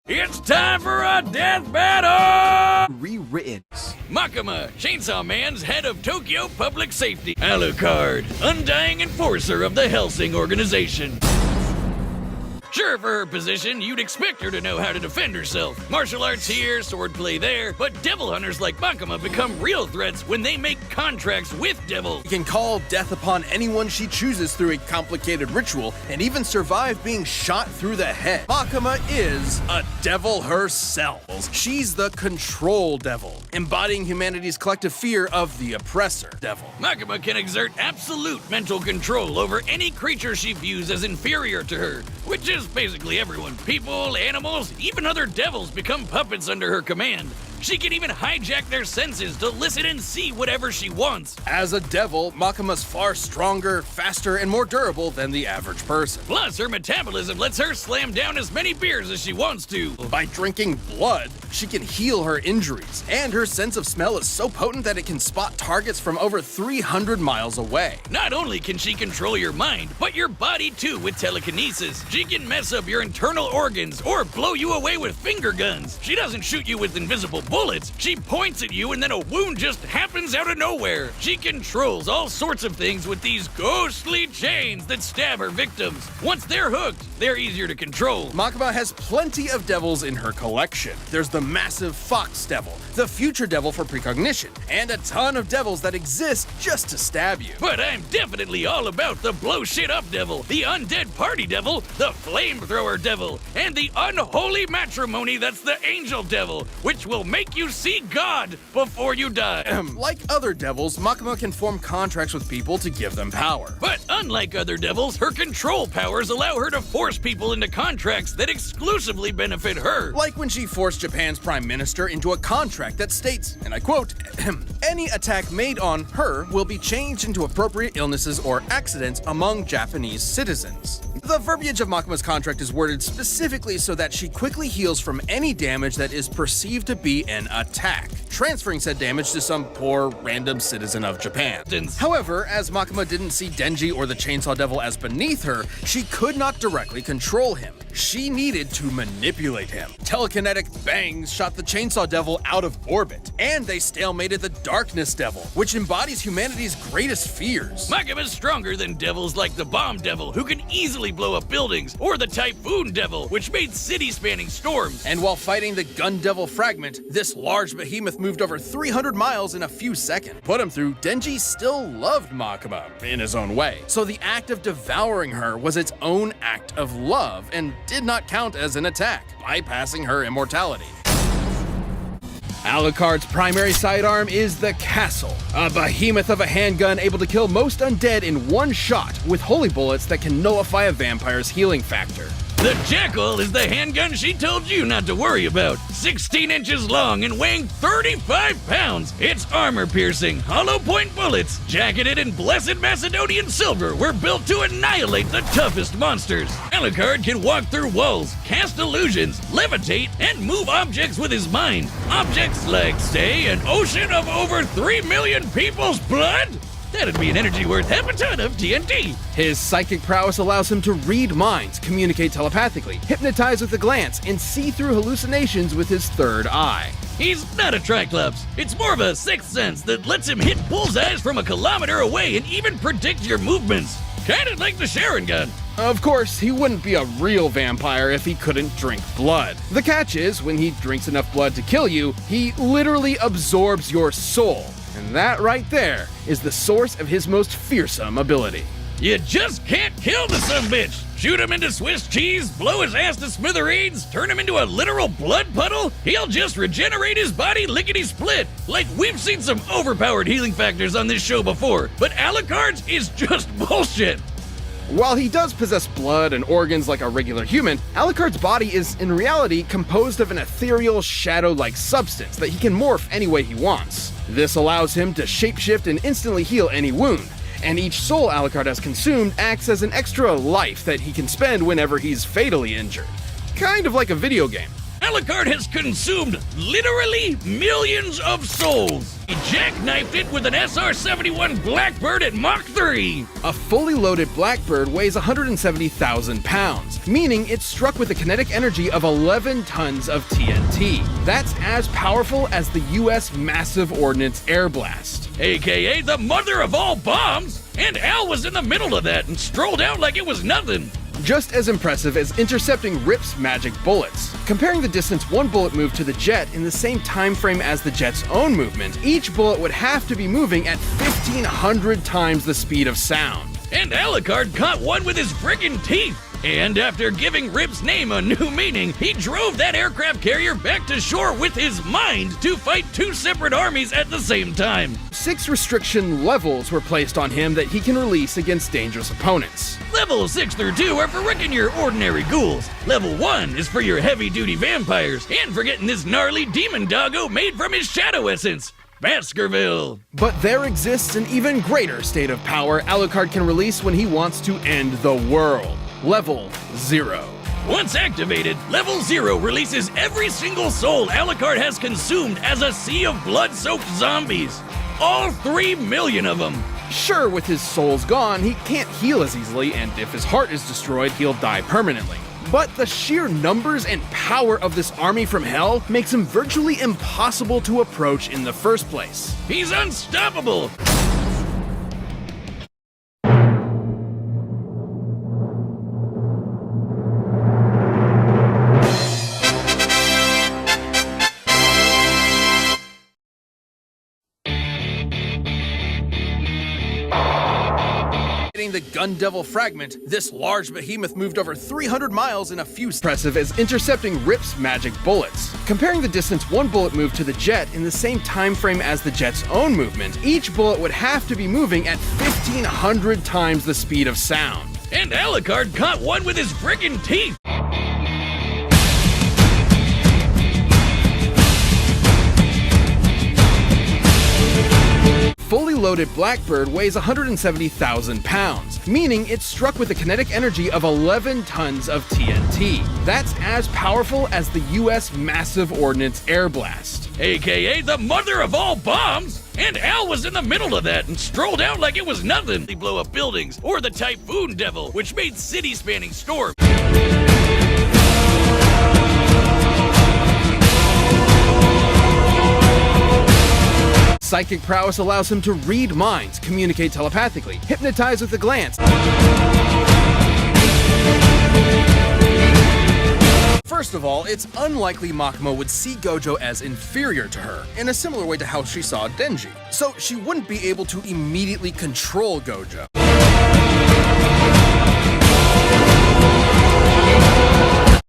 It's time for a death battle! Rewritten. Makima, Chainsaw Man's head of Tokyo Public Safety. Alucard, undying enforcer of the Hellsing organization. Sure, for her position, you'd expect her to know how to defend herself. Martial arts here, swordplay there, but devil hunters like Makima become real threats when they make contracts with devils. She can call death upon anyone she chooses through a complicated ritual and even survive being shot through the head. Makima is a devil herself. She's the control devil, embodying humanity's collective fear of the oppressor devil. Makima can exert absolute mental control over any creature she views as inferior to her, which is basically everyone. People, animals, even other devils become puppets under her command. She can even hijack their senses to listen and see whatever she wants. As a devil, Makima's far stronger, faster, and more durable than the average person. Plus, her metabolism lets her slam down as many beers as she wants to. By drinking blood, she can heal her injuries, and her sense of smell is so potent that it can spot targets from over 300 miles away. Not only can she control your mind, but your body too with telekinesis. She can mess up your internal organs or blow you away with finger guns. She doesn't shoot you with invisible bullets. She points at you and then a wound just happens out of nowhere. She controls all sorts of things with these ghostly chains that stab her victims. Once they're hooked, they're easier to control. Makima has plenty of devils in her collection. There's the massive Fox Devil, the Future Devil for precognition, and a ton of devils that exist just to stab you. But I'm definitely all about the blow shit up devil, the undead party devil, the flamethrower devil, and the unholy matrimony that's the angel devil, which will make you see God before you die. Like other devils, Makima can form contracts with people to give them power. But unlike other devils, her control powers allow her to force people into contracts that exclusively benefit her. Like when she forced Japan's prime minister into a contract that states, and I quote, any attack made on her will be changed into appropriate illnesses or accidents among Japanese citizens. The verbiage of Makima's contract is worded specifically so that she quickly heals from any damage that is perceived to be an attack, transferring said damage to some poor random citizen of Japan. However, as Makima didn't see Denji or the Chainsaw Devil as beneath her, she could not directly control him. She needed to manipulate him. Telekinetic bangs shot the Chainsaw Devil out of orbit, and they stalemated the Darkness Devil, which embodies humanity's greatest fears. Makima's stronger than devils like the Bomb Devil, who can easily blow up buildings, or the Typhoon Devil, which made city-spanning storms. And while fighting the Gun Devil Fragment, this large behemoth moved over 300 miles in a few seconds. Put him through, Denji still loved Makima in his own way. So the act of devouring her was its own act of love and did not count as an attack, bypassing her immortality. Alucard's primary sidearm is the Castle, a behemoth of a handgun able to kill most undead in one shot with holy bullets that can nullify a vampire's healing factor. The Jackal is the handgun she told you not to worry about. 16 inches long and weighing 35 pounds. Its armor-piercing, hollow-point bullets, jacketed in blessed Macedonian silver, were built to annihilate the toughest monsters. Alucard can walk through walls, cast illusions, levitate, and move objects with his mind. Objects like, say, an ocean of over 3 million people's blood? That'd be an energy worth half a ton of TNT. His psychic prowess allows him to read minds, communicate telepathically, hypnotize with a glance, and see through hallucinations with his third eye. He's not a Triclops. It's more of a sixth sense that lets him hit bullseyes from a kilometer away and even predict your movements. Kinda like the Sharon gun. Of course, he wouldn't be a real vampire if he couldn't drink blood. The catch is, when he drinks enough blood to kill you, he literally absorbs your soul. And that right there is the source of his most fearsome ability. You just can't kill the sumbitch. Shoot him into Swiss cheese, blow his ass to smithereens, turn him into a literal blood puddle, he'll just regenerate his body lickety-split. Like, we've seen some overpowered healing factors on this show before, but Alucard's is just bullshit. While he does possess blood and organs like a regular human, Alucard's body is in reality composed of an ethereal, shadow-like substance that he can morph any way he wants. This allows him to shapeshift and instantly heal any wound, and each soul Alucard has consumed acts as an extra life that he can spend whenever he's fatally injured. Kind of like a video game. Alucard has consumed literally millions of souls. He jackknifed it with an SR-71 Blackbird at Mach 3. A fully loaded Blackbird weighs 170,000 pounds, meaning it struck with a kinetic energy of 11 tons of TNT. That's as powerful as the US Massive Ordnance Air Blast. AKA the mother of all bombs. And Al was in the middle of that and strolled out like it was nothing. Just as impressive as intercepting Rip's magic bullets. Comparing the distance one bullet moved to the jet in the same time frame as the jet's own movement, each bullet would have to be moving at 1,500 times the speed of sound. And Alucard caught one with his friggin' teeth. And after giving Rip's name a new meaning, he drove that aircraft carrier back to shore with his mind to fight two separate armies at the same time. 6 restriction levels were placed on him that he can release against dangerous opponents. Levels 6 through 2 are for wrecking your ordinary ghouls. Level 1 is for your heavy-duty vampires, and for getting this gnarly demon doggo made from his shadow essence, Baskerville. But there exists an even greater state of power Alucard can release when he wants to end the world. Level 0. Once activated, Level 0 releases every single soul Alucard has consumed as a sea of blood-soaked zombies. All 3 million of them. Sure, with his souls gone, he can't heal as easily, and if his heart is destroyed, he'll die permanently. But the sheer numbers and power of this army from hell makes him virtually impossible to approach in the first place. He's unstoppable. The Gun Devil fragment, this large behemoth moved over 300 miles in a few seconds. Impressive as intercepting Rip's magic bullets. Comparing the distance one bullet moved to the jet in the same time frame as the jet's own movement, each bullet would have to be moving at 1,500 times the speed of sound. And Alucard caught one with his friggin' teeth. Fully loaded Blackbird weighs 170,000 pounds, meaning it struck with a kinetic energy of 11 tons of TNT. That's as powerful as the US Massive Ordnance Air Blast. AKA the mother of all bombs. And Al was in the middle of that and strolled out like it was nothing. They blow up buildings, or the Typhoon Devil, which made city-spanning storms. Psychic prowess allows him to read minds, communicate telepathically, hypnotize with a glance. First of all, it's unlikely Makima would see Gojo as inferior to her, in a similar way to how she saw Denji. So she wouldn't be able to immediately control Gojo.